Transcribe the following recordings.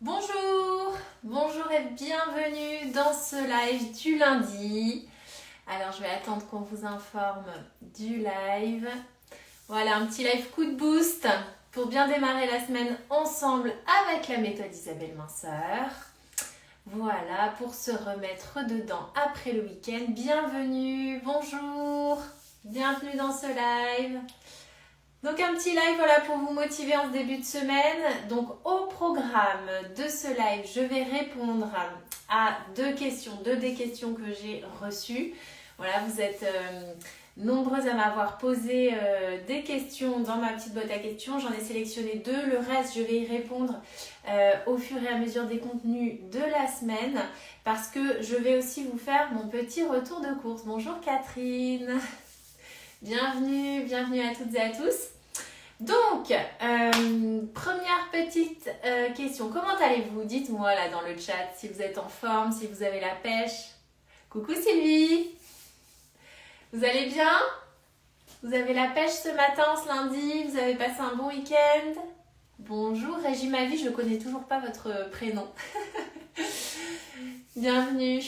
Bonjour, bonjour et bienvenue dans ce live du lundi. Alors je vais attendre qu'on vous informe du live. Voilà, un petit live coup de boost pour bien démarrer la semaine ensemble avec la méthode Isabelle Minceur. Voilà, pour se remettre dedans après le week-end. Bienvenue, bonjour, bienvenue dans ce live. Donc un petit live voilà, pour vous motiver en ce début de semaine. Donc au programme de ce live, je vais répondre à des questions que j'ai reçues. Voilà, vous êtes nombreux à m'avoir posé des questions dans ma petite boîte à questions. J'en ai sélectionné 2. Le reste, je vais y répondre au fur et à mesure des contenus de la semaine parce que je vais aussi vous faire mon petit retour de course. Bonjour Catherine. Bienvenue à toutes et à tous. Donc, première petite question. Comment allez-vous? Dites-moi là dans le chat si vous êtes en forme, si vous avez la pêche. Coucou Sylvie. Vous allez bien? Vous avez la pêche ce matin, ce lundi? Vous avez passé un bon week-end? Bonjour Régis Mavi, je ne connais toujours pas votre prénom. Bienvenue.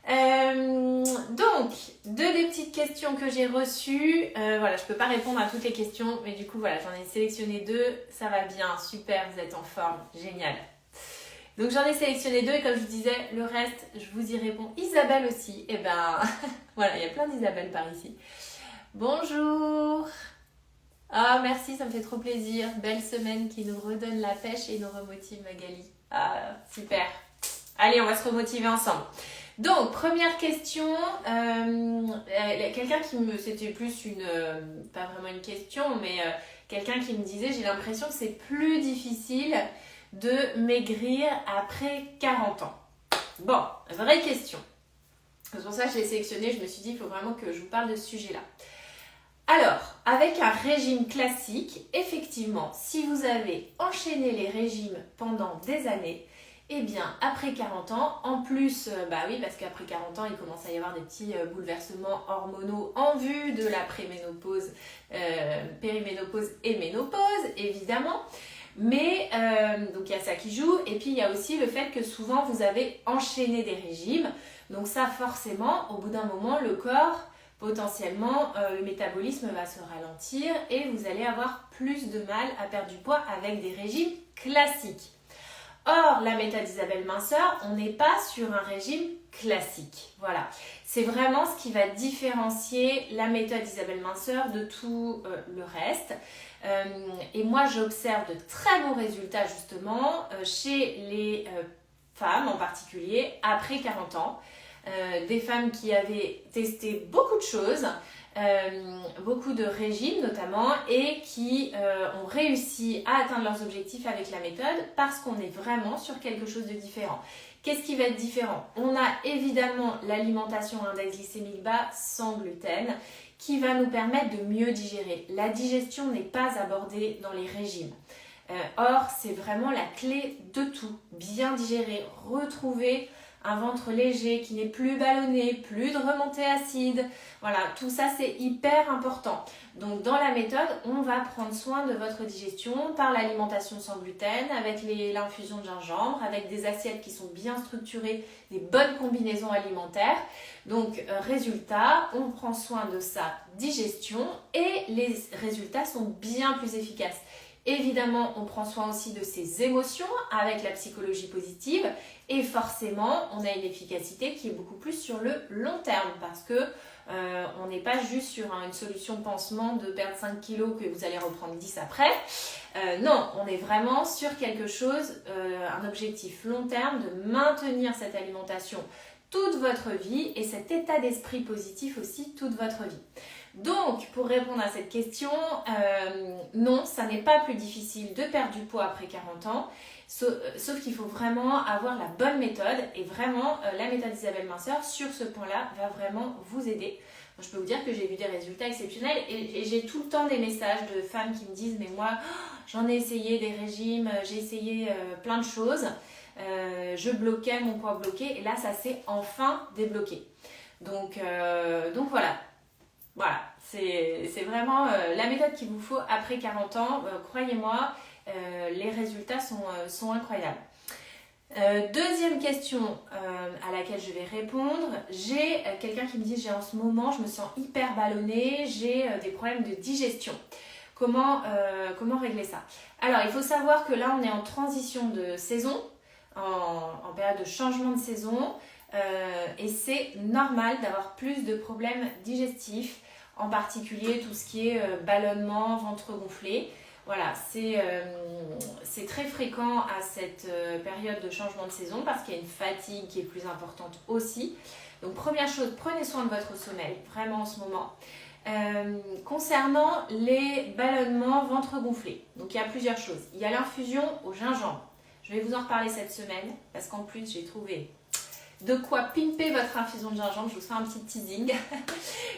Donc, deux des petites questions que j'ai reçues. Voilà, je ne peux pas répondre à toutes les questions, mais du coup, voilà, j'en ai sélectionné 2. Ça va bien, super, vous êtes en forme, génial. Donc, j'en ai sélectionné 2 et comme je vous disais, le reste, je vous y réponds. Isabelle aussi, et ben, voilà, il y a plein d'Isabelle par ici. Bonjour. Ah, merci, ça me fait trop plaisir. Belle semaine qui nous redonne la pêche et nous remotive Magali. Ah, super. Allez, on va se remotiver ensemble. Donc, première question, quelqu'un qui me, c'était plus pas vraiment une question, mais quelqu'un qui me disait, j'ai l'impression que c'est plus difficile de maigrir après 40 ans. Bon, vraie question. C'est pour ça que je l'ai sélectionné, je me suis dit, il faut vraiment que je vous parle de ce sujet-là. Alors, avec un régime classique, effectivement, si vous avez enchaîné les régimes pendant des années, eh bien, après 40 ans, en plus, bah oui, parce qu'après 40 ans, il commence à y avoir des petits bouleversements hormonaux en vue de la préménopause, périménopause et ménopause, évidemment. Mais, donc il y a ça qui joue. Et puis, il y a aussi le fait que souvent, vous avez enchaîné des régimes. Donc ça, forcément, au bout d'un moment, le corps, potentiellement, le métabolisme va se ralentir et vous allez avoir plus de mal à perdre du poids avec des régimes classiques. Or, la méthode Isabelle Minceur, on n'est pas sur un régime classique. Voilà, c'est vraiment ce qui va différencier la méthode Isabelle Minceur de tout le reste. Et moi, j'observe de très beaux résultats justement chez les femmes en particulier après 40 ans. Des femmes qui avaient testé beaucoup de choses, beaucoup de régimes notamment, et qui ont réussi à atteindre leurs objectifs avec la méthode parce qu'on est vraiment sur quelque chose de différent. Qu'est-ce qui va être différent? On a évidemment l'alimentation à index glycémique bas sans gluten qui va nous permettre de mieux digérer. La digestion n'est pas abordée dans les régimes. Or, c'est vraiment la clé de tout. Bien digérer, retrouver un ventre léger qui n'est plus ballonné, plus de remontée acide. Voilà, tout ça c'est hyper important. Donc dans la méthode, on va prendre soin de votre digestion par l'alimentation sans gluten, avec l'infusion de gingembre, avec des assiettes qui sont bien structurées, des bonnes combinaisons alimentaires. Donc résultat, on prend soin de sa digestion et les résultats sont bien plus efficaces. Évidemment, on prend soin aussi de ses émotions avec la psychologie positive et forcément, on a une efficacité qui est beaucoup plus sur le long terme parce que on n'est pas juste sur une solution pansement de perdre 5 kilos que vous allez reprendre 10 après. Non, on est vraiment sur quelque chose, un objectif long terme de maintenir cette alimentation toute votre vie et cet état d'esprit positif aussi toute votre vie. Donc, pour répondre à cette question, non, ça n'est pas plus difficile de perdre du poids après 40 ans, sauf qu'il faut vraiment avoir la bonne méthode et vraiment la méthode Isabelle Minceur sur ce point-là va vraiment vous aider. Je peux vous dire que j'ai vu des résultats exceptionnels et j'ai tout le temps des messages de femmes qui me disent « mais moi, j'en ai essayé des régimes, j'ai essayé plein de choses, je bloquais, mon poids bloqué et là, ça s'est enfin débloqué. » Donc voilà. Voilà, c'est vraiment la méthode qu'il vous faut après 40 ans. Croyez-moi, les résultats sont incroyables. Deuxième question à laquelle je vais répondre, j'ai quelqu'un qui me dit j'ai en ce moment, je me sens hyper ballonnée, j'ai des problèmes de digestion. Comment régler ça? Alors il faut savoir que là on est en transition de saison, en période de changement de saison et c'est normal d'avoir plus de problèmes digestifs, en particulier tout ce qui est ballonnement, ventre gonflé. Voilà, c'est très fréquent à cette période de changement de saison parce qu'il y a une fatigue qui est plus importante aussi. Donc première chose, prenez soin de votre sommeil, vraiment en ce moment. Concernant les ballonnements ventre gonflé, donc il y a plusieurs choses. Il y a l'infusion au gingembre. Je vais vous en reparler cette semaine parce qu'en plus j'ai trouvé de quoi pimper votre infusion de gingembre. Je vous fais un petit teasing.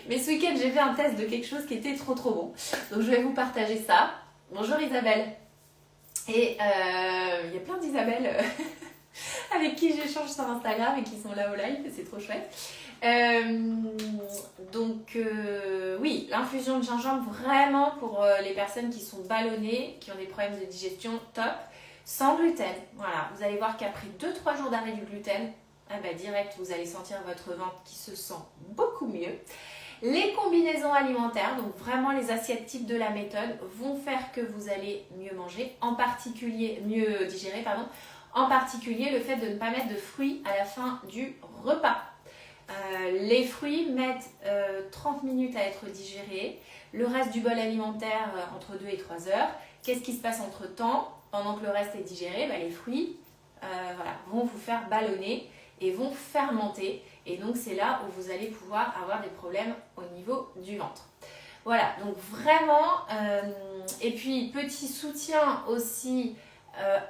Mais ce week-end j'ai fait un test de quelque chose qui était trop bon. Donc je vais vous partager ça. Bonjour Isabelle. Et il y a plein d'Isabelle avec qui j'échange sur Instagram et qui sont là au live, c'est trop chouette. Oui, l'infusion de gingembre vraiment pour les personnes qui sont ballonnées, qui ont des problèmes de digestion, top. Sans gluten, voilà, vous allez voir qu'après 2-3 jours d'arrêt du gluten, direct vous allez sentir votre ventre qui se sent beaucoup mieux. Les combinaisons alimentaires, donc vraiment les assiettes types de la méthode, vont faire que vous allez mieux manger, mieux digérer, en particulier le fait de ne pas mettre de fruits à la fin du repas. Les fruits mettent 30 minutes à être digérés, le reste du bol alimentaire entre 2 et 3 heures. Qu'est-ce qui se passe entre temps? Pendant que le reste est digéré, les fruits vont vous faire ballonner et vont fermenter. Et donc c'est là où vous allez pouvoir avoir des problèmes au niveau du ventre. Voilà, donc vraiment, et puis petit soutien aussi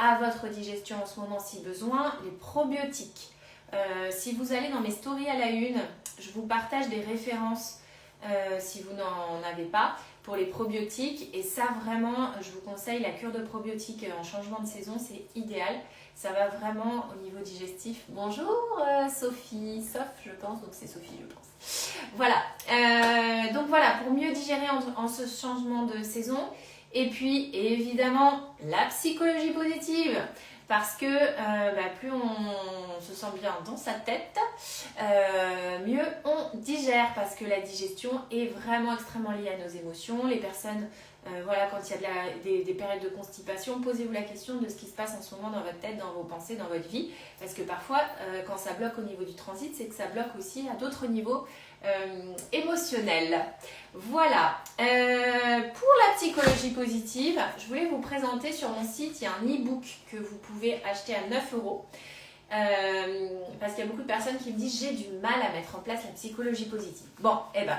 à votre digestion en ce moment si besoin, les probiotiques. Si vous allez dans mes stories à la une, je vous partage des références si vous n'en avez pas pour les probiotiques. Et ça vraiment, je vous conseille la cure de probiotiques en changement de saison, c'est idéal. Ça va vraiment au niveau digestif. Bonjour Sophie, je pense, donc c'est Sophie je pense. Voilà, donc voilà, pour mieux digérer en ce changement de saison. Et puis évidemment la psychologie positive. Parce que plus on se sent bien dans sa tête, mieux on digère. Parce que la digestion est vraiment extrêmement liée à nos émotions. Les personnes, quand il y a des périodes de constipation, posez-vous la question de ce qui se passe en ce moment dans votre tête, dans vos pensées, dans votre vie. Parce que parfois, quand ça bloque au niveau du transit, c'est que ça bloque aussi à d'autres niveaux émotionnels. Voilà. Pour la psychologie positive, je voulais vous présenter sur mon site, il y a un e-book que vous pouvez acheter à 9 €. Parce qu'il y a beaucoup de personnes qui me disent j'ai du mal à mettre en place la psychologie positive. Bon,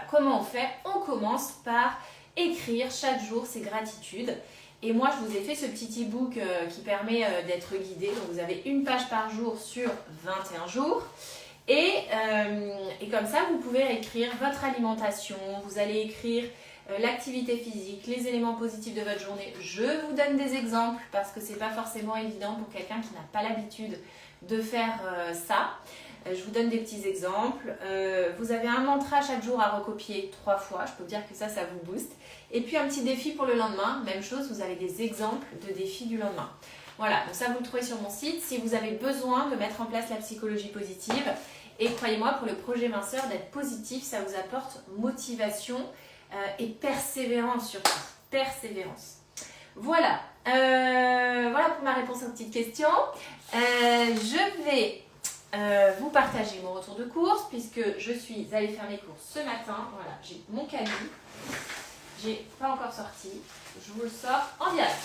comment on fait? On commence par écrire chaque jour ses gratitudes. Et moi, je vous ai fait ce petit e-book qui permet d'être guidé. Donc, vous avez une page par jour sur 21 jours. Et comme ça, vous pouvez écrire votre alimentation. Vous allez écrire l'activité physique, les éléments positifs de votre journée. Je vous donne des exemples parce que c'est pas forcément évident pour quelqu'un qui n'a pas l'habitude de faire ça. Je vous donne des petits exemples. Vous avez un mantra chaque jour à recopier 3 fois. Je peux vous dire que ça vous booste. Et puis un petit défi pour le lendemain. Même chose, vous avez des exemples de défis du lendemain. Voilà, donc ça vous le trouvez sur mon site. Si vous avez besoin de mettre en place la psychologie positive, et croyez-moi, pour le projet minceur, d'être positif, ça vous apporte motivation et persévérance surtout. Persévérance. Voilà. Voilà pour ma réponse aux petites questions. Je vais vous partager mon retour de course puisque je suis allée faire mes courses ce matin. Voilà, j'ai mon caddie. J'ai pas encore sorti. Je vous le sors en direct.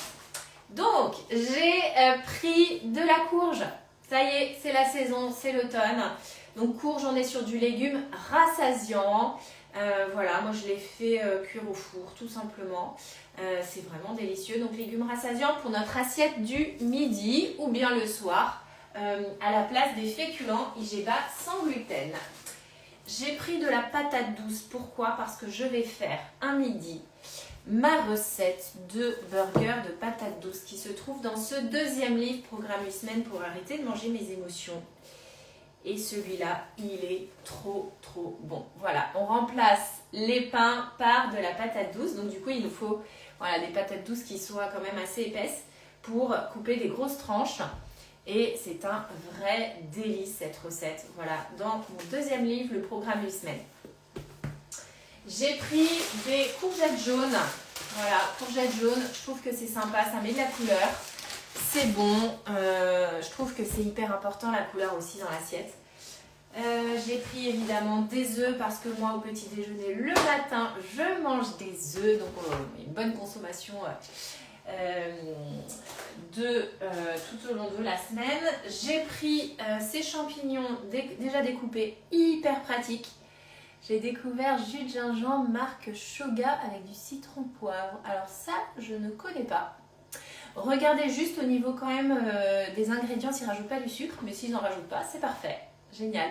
Donc, j'ai pris de la courge. Ça y est, c'est la saison, c'est l'automne. Donc, courge, on est sur du légume rassasiant. Voilà, moi je l'ai fait cuire au four, tout simplement. C'est vraiment délicieux. Donc, légumes rassasiants pour notre assiette du midi ou bien le soir. À la place des féculents IGEBA sans gluten. J'ai pris de la patate douce. Pourquoi? Parce que je vais faire un midi ma recette de burger de patate douce qui se trouve dans ce 2e livre Programme Usmen pour arrêter de manger mes émotions. Et celui-là, il est trop bon. Voilà, on remplace les pains par de la patate douce. Donc du coup, il nous faut des patates douces qui soient quand même assez épaisses pour couper des grosses tranches. Et c'est un vrai délice cette recette. Voilà, dans mon deuxième livre, le programme 8 semaines. J'ai pris des courgettes jaunes. Voilà, courgettes jaunes, je trouve que c'est sympa, ça met de la couleur. C'est bon, je trouve que c'est hyper important la couleur aussi dans l'assiette. J'ai pris évidemment des œufs parce que moi au petit déjeuner le matin je mange des œufs, donc une bonne consommation tout au long de la semaine. J'ai pris ces champignons déjà découpés, hyper pratiques. J'ai découvert jus de gingembre marque Shoga avec du citron poivre. Alors ça, je ne connais pas. Regardez juste au niveau quand même des ingrédients s'ils ne rajoutent pas du sucre, mais s'ils n'en rajoutent pas, c'est parfait. Génial.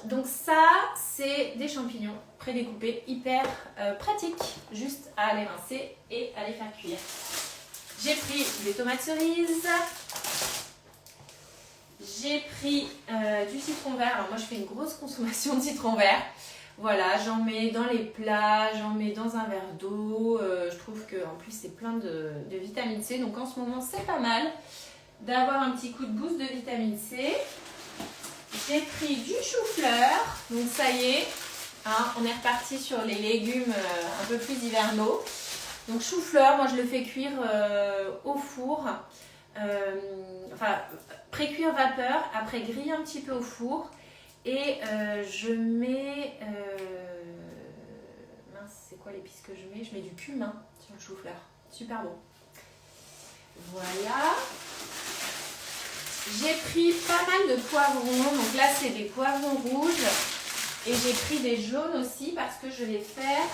Donc ça, c'est des champignons prédécoupés, hyper pratiques, juste à les rincer et à les faire cuire. J'ai pris des tomates cerises. J'ai pris du citron vert. Alors moi je fais une grosse consommation de citron vert. Voilà, j'en mets dans les plats, j'en mets dans un verre d'eau. Je trouve qu'en plus c'est plein de vitamine C. Donc en ce moment c'est pas mal d'avoir un petit coup de boost de vitamine C. J'ai pris du chou-fleur. Donc ça y est, hein, on est reparti sur les légumes un peu plus hivernaux. Donc chou-fleur, moi je le fais cuire au four. Enfin, pré-cuire vapeur, après griller un petit peu au four. Et je mets... mince, c'est quoi l'épice que je mets? Je mets du cumin sur le chou-fleur. Super bon. Voilà. J'ai pris pas mal de poivrons. Donc là, c'est des poivrons rouges. Et j'ai pris des jaunes aussi parce que je vais faire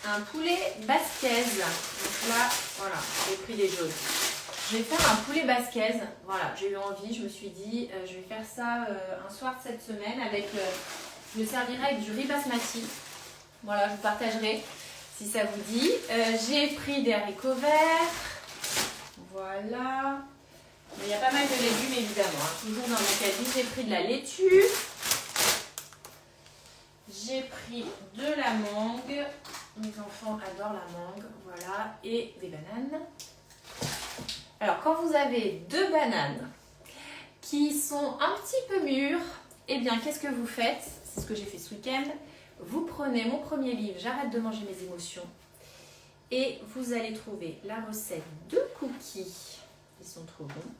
un poulet basquaise. Donc là, voilà, j'ai pris des jaunes. Je vais faire un poulet basquaise. Voilà, j'ai eu envie, je me suis dit, je vais faire ça un soir de cette semaine avec je le servirai avec du riz basmati. Voilà, je vous partagerai si ça vous dit. J'ai pris des haricots verts. Voilà. Mais il y a pas mal de légumes évidemment. Hein. Toujours dans mon caddie, j'ai pris de la laitue. J'ai pris de la mangue. Mes enfants adorent la mangue. Voilà. Et des bananes. Alors, quand vous avez 2 bananes qui sont un petit peu mûres, eh bien, qu'est-ce que vous faites? C'est ce que j'ai fait ce week-end. Vous prenez mon premier livre, J'arrête de manger mes émotions, et vous allez trouver la recette de cookies. Ils sont trop bons.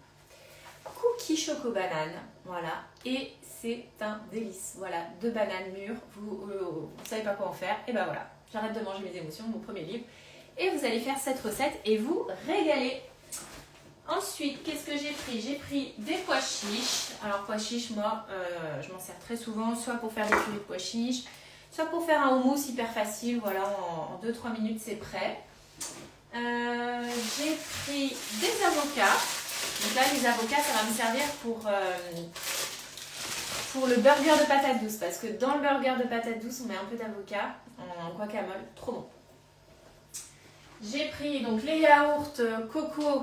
Cookies choco-banane, voilà. Et c'est un délice. Voilà, 2 bananes mûres. Vous ne savez pas quoi en faire. Et ben voilà, J'arrête de manger mes émotions, mon premier livre. Et vous allez faire cette recette et vous régaler. Ensuite, qu'est-ce que j'ai pris? J'ai pris des pois chiches. Alors, pois chiches, moi, je m'en sers très souvent, soit pour faire des purées de pois chiches, soit pour faire un houmous hyper facile. Voilà, en 2-3 minutes, c'est prêt. J'ai pris des avocats. Donc là, les avocats, ça va me servir pour le burger de patates douces. Parce que dans le burger de patates douces, on met un peu d'avocat en guacamole. Trop bon. J'ai pris donc les yaourts coco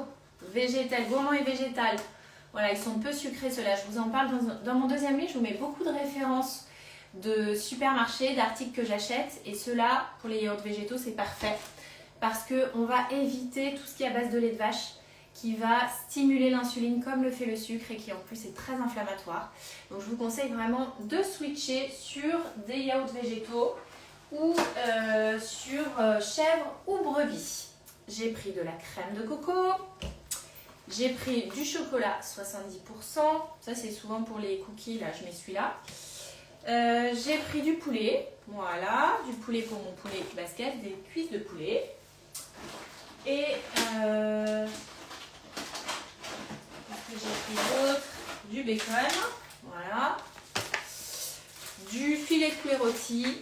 végétal, gourmand et végétal. Voilà, ils sont peu sucrés ceux-là. Je vous en parle dans mon deuxième livre. Je vous mets beaucoup de références de supermarchés, d'articles que j'achète. Et ceux-là, pour les yaourts végétaux, c'est parfait. Parce qu'on va éviter tout ce qui est à base de lait de vache, qui va stimuler l'insuline comme le fait le sucre et qui en plus est très inflammatoire. Donc je vous conseille vraiment de switcher sur des yaourts végétaux ou sur chèvre ou brebis. J'ai pris de la crème de coco. J'ai pris du chocolat 70%. Ça, c'est souvent pour les cookies. Là, je mets celui-là. J'ai pris du poulet. Voilà. Du poulet pour mon poulet basket. Des cuisses de poulet. Et qu'est-ce que j'ai pris d'autre? Du bacon. Voilà. Du filet de poulet rôti.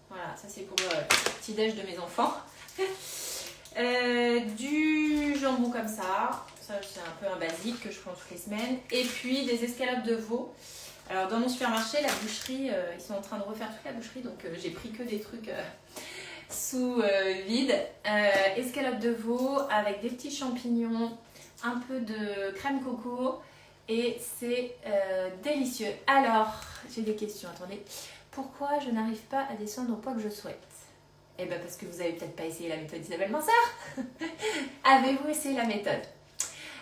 Voilà. Ça, c'est pour le petit-déj de mes enfants. Du jambon comme ça c'est un peu un basique que je prends toutes les semaines, et puis des escalopes de veau. Alors dans mon supermarché, la boucherie, ils sont en train de refaire toute la boucherie, donc j'ai pris que des trucs sous vide. Escalopes de veau avec des petits champignons, un peu de crème coco, et c'est délicieux. Alors j'ai des questions, attendez. Pourquoi je n'arrive pas à descendre au poids que je souhaite? Eh bien parce que vous n'avez peut-être pas essayé la méthode Isabelle Minceur. Avez-vous essayé la méthode?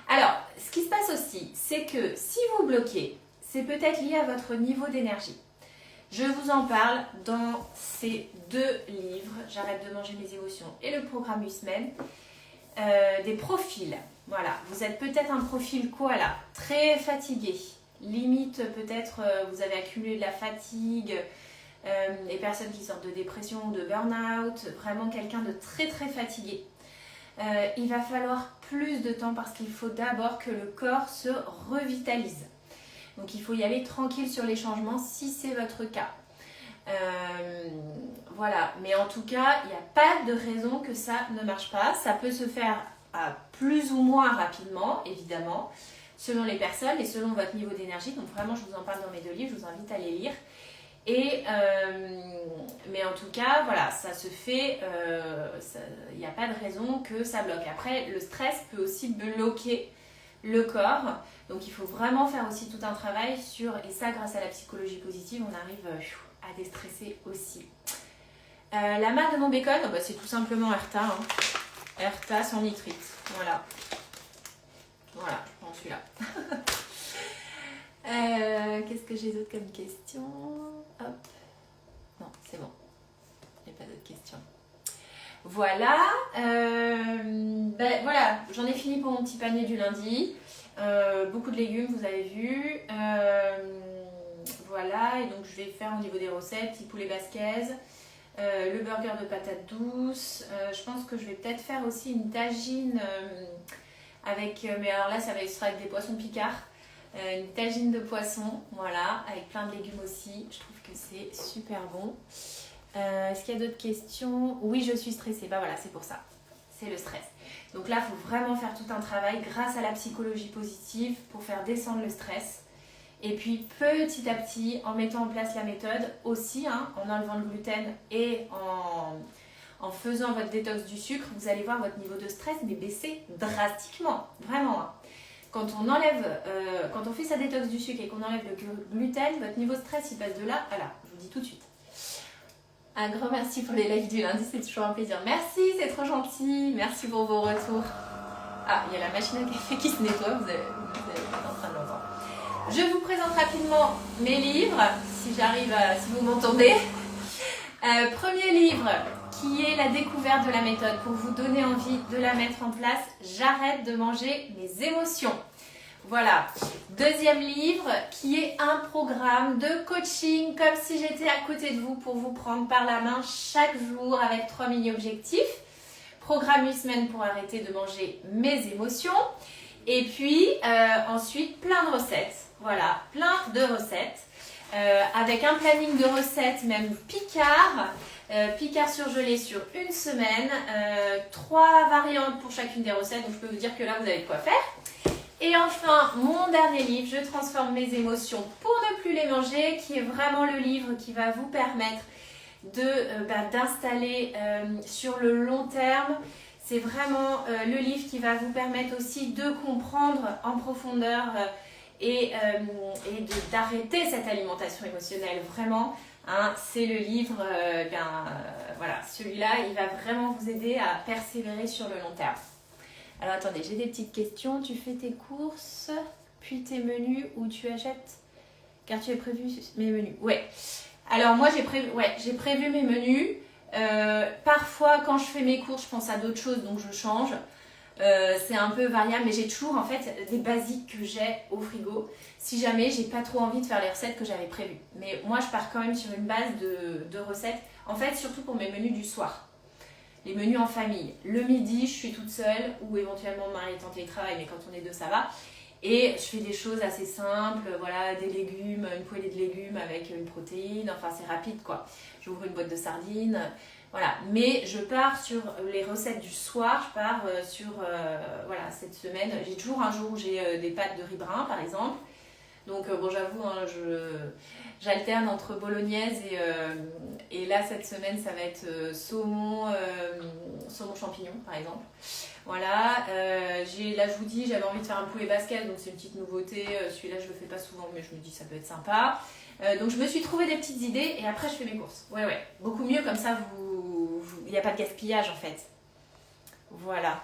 Alors, ce qui se passe aussi, c'est que si vous bloquez, c'est peut-être lié à votre niveau d'énergie. Je vous en parle dans ces 2 livres, J'arrête de manger mes émotions et le programme Usmen, des profils. Voilà, vous êtes peut-être un profil koala, très fatigué, limite peut-être vous avez accumulé de la fatigue, les personnes qui sortent de dépression ou de burn-out, vraiment quelqu'un de très très fatigué. Il va falloir plus de temps parce qu'il faut d'abord que le corps se revitalise. Donc il faut y aller tranquille sur les changements si c'est votre cas. Voilà, mais en tout cas, il n'y a pas de raison que ça ne marche pas. Ça peut se faire plus ou moins rapidement, évidemment, selon les personnes et selon votre niveau d'énergie. Donc vraiment, je vous en parle dans mes 2 livres, je vous invite à les lire. Mais en tout cas, voilà, ça se fait, il n'y a pas de raison que ça bloque. Après, le stress peut aussi bloquer le corps. Donc il faut vraiment faire aussi tout un travail sur, et ça grâce à la psychologie positive, on arrive à déstresser aussi. La marque de mon bacon, bah, c'est tout simplement Erta. Hein. Erta sans nitrite. Voilà. Voilà, je prends celui-là. Qu'est-ce que j'ai d'autre comme question? Hop. Non, c'est bon. Il n'y a pas d'autres questions. Voilà. Ben, voilà, j'en ai fini pour mon petit panier du lundi. Beaucoup de légumes, vous avez vu. Voilà, et donc je vais faire au niveau des recettes, petit poulet basquez, le burger de patates douces. Je pense que je vais peut-être faire aussi une tagine avec, mais alors là ça sera avec des poissons picards. Une tagine de poisson, voilà, avec plein de légumes aussi. Je trouve que c'est super bon. Est-ce qu'il y a d'autres questions? Oui, je suis stressée. Bah voilà, c'est pour ça. C'est le stress. Donc là, il faut vraiment faire tout un travail grâce à la psychologie positive pour faire descendre le stress. Et puis petit à petit, en mettant en place la méthode aussi, hein, en enlevant le gluten et en faisant votre détox du sucre, vous allez voir votre niveau de stress mais baisser drastiquement. Vraiment. Hein. Quand on fait sa détox du sucre et qu'on enlève le gluten, votre niveau de stress il passe de là à là. Je vous dis tout de suite. Un grand merci pour les lives du lundi, c'est toujours un plaisir. Merci, c'est trop gentil. Merci pour vos retours. Ah, il y a la machine à café qui se nettoie, vous allez être en train de l'entendre. Je vous présente rapidement mes livres, si vous m'entendez. Premier livre, qui est la découverte de la méthode pour vous donner envie de la mettre en place. J'arrête de manger mes émotions. Voilà. Deuxième livre, qui est un programme de coaching, comme si j'étais à côté de vous pour vous prendre par la main chaque jour avec 3 mini-objectifs. Programme Usmen pour arrêter de manger mes émotions. Et puis ensuite, plein de recettes. Voilà, plein de recettes. Avec un planning de recettes, même Picard. Picard surgelé sur une semaine. 3 variantes pour chacune des recettes. Donc je peux vous dire que là, vous avez de quoi faire. Et enfin, mon dernier livre, Je transforme mes émotions pour ne plus les manger, qui est vraiment le livre qui va vous permettre d'installer sur le long terme. C'est vraiment le livre qui va vous permettre aussi de comprendre en profondeur et d'arrêter cette alimentation émotionnelle. Vraiment, hein, c'est le livre, voilà, celui-là, il va vraiment vous aider à persévérer sur le long terme. Alors attendez, j'ai des petites questions. Tu fais tes courses, puis tes menus, ou tu achètes car tu as prévu mes menus? Ouais. Alors moi j'ai prévu mes menus. Parfois quand je fais mes courses, je pense à d'autres choses, donc je change. C'est un peu variable, mais j'ai toujours en fait des basiques que j'ai au frigo. Si jamais j'ai pas trop envie de faire les recettes que j'avais prévues. Mais moi je pars quand même sur une base de recettes. En fait, surtout pour mes menus du soir. Les menus en famille. Le midi, je suis toute seule ou éventuellement mon mari est en télétravail, mais quand on est deux, ça va. Et je fais des choses assez simples, voilà, des légumes, une poêlée de légumes avec une protéine, enfin c'est rapide quoi. J'ouvre une boîte de sardines, voilà. Mais je pars sur les recettes du soir, je pars voilà, cette semaine. J'ai toujours un jour où j'ai des pâtes de riz brun par exemple. Donc bon, j'avoue, hein, j'alterne entre bolognaise et là cette semaine ça va être saumon champignon par exemple. Voilà, là je vous dis, j'avais envie de faire un poulet basquez, donc c'est une petite nouveauté. Celui-là je le fais pas souvent, mais je me dis ça peut être sympa. Donc je me suis trouvé des petites idées et après je fais mes courses. Ouais, beaucoup mieux comme ça, n'y a pas de gaspillage en fait. Voilà.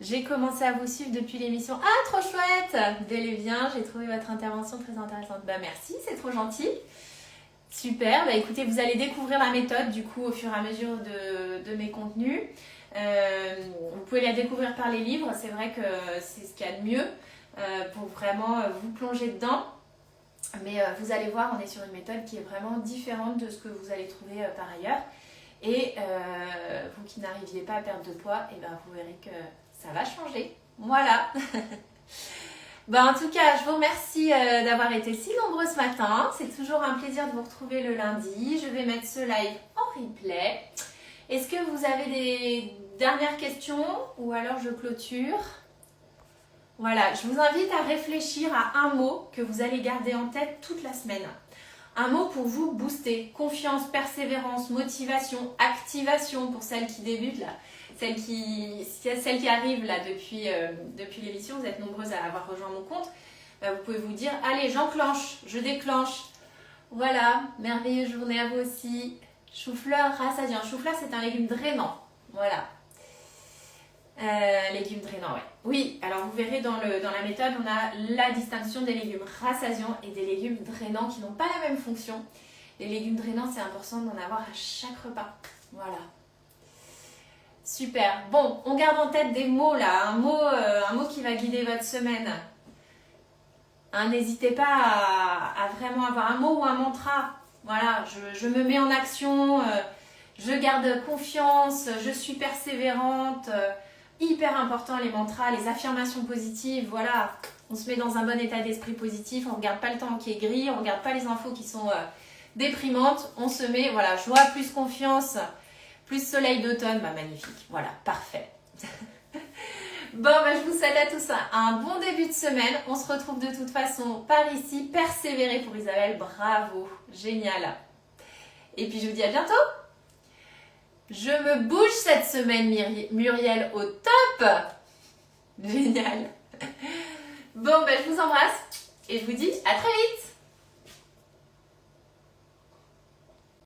J'ai commencé à vous suivre depuis l'émission. Ah, trop chouette! Bel et bien, j'ai trouvé votre intervention très intéressante. Bah merci, c'est trop gentil. Super, bah écoutez, vous allez découvrir la méthode du coup au fur et à mesure de mes contenus. Vous pouvez la découvrir par les livres, c'est vrai que c'est ce qu'il y a de mieux pour vraiment vous plonger dedans. Mais vous allez voir, on est sur une méthode qui est vraiment différente de ce que vous allez trouver par ailleurs. Et vous qui n'arriviez pas à perdre de poids, et ben vous verrez que ça va changer. Voilà. En tout cas, je vous remercie d'avoir été si nombreux ce matin. C'est toujours un plaisir de vous retrouver le lundi. Je vais mettre ce live en replay. Est-ce que vous avez des dernières questions ou alors je clôture? Voilà, je vous invite à réfléchir à un mot que vous allez garder en tête toute la semaine. Un mot pour vous booster. Confiance, persévérance, motivation, activation pour celles qui débutent là. Celles qui arrivent là depuis l'émission, vous êtes nombreuses à avoir rejoint mon compte. Vous pouvez vous dire, allez, j'enclenche, je déclenche. Voilà, merveilleuse journée à vous aussi. Chou-fleur rassasiant. Chou-fleur, c'est un légume drainant. Voilà. Légumes drainants, ouais. Oui, alors vous verrez dans la méthode, on a la distinction des légumes rassasiants et des légumes drainants qui n'ont pas la même fonction. Les légumes drainants, c'est important d'en avoir à chaque repas. Voilà. Super. Bon, on garde en tête des mots là. Un mot qui va guider votre semaine. N'hésitez pas à vraiment avoir un mot ou un mantra. Voilà, je me mets en action, je garde confiance, je suis persévérante. Hyper important les mantras, les affirmations positives. Voilà, on se met dans un bon état d'esprit positif. On ne regarde pas le temps qui est gris, on ne regarde pas les infos qui sont déprimantes. On se met, voilà, joie plus confiance. Plus soleil d'automne, magnifique. Voilà, parfait. Je vous souhaite à tous un bon début de semaine. On se retrouve de toute façon par ici. Persévérez pour Isabelle, bravo, génial. Et puis je vous dis à bientôt. Je me bouge cette semaine, Muriel, au top. Génial. Je vous embrasse et je vous dis à très vite.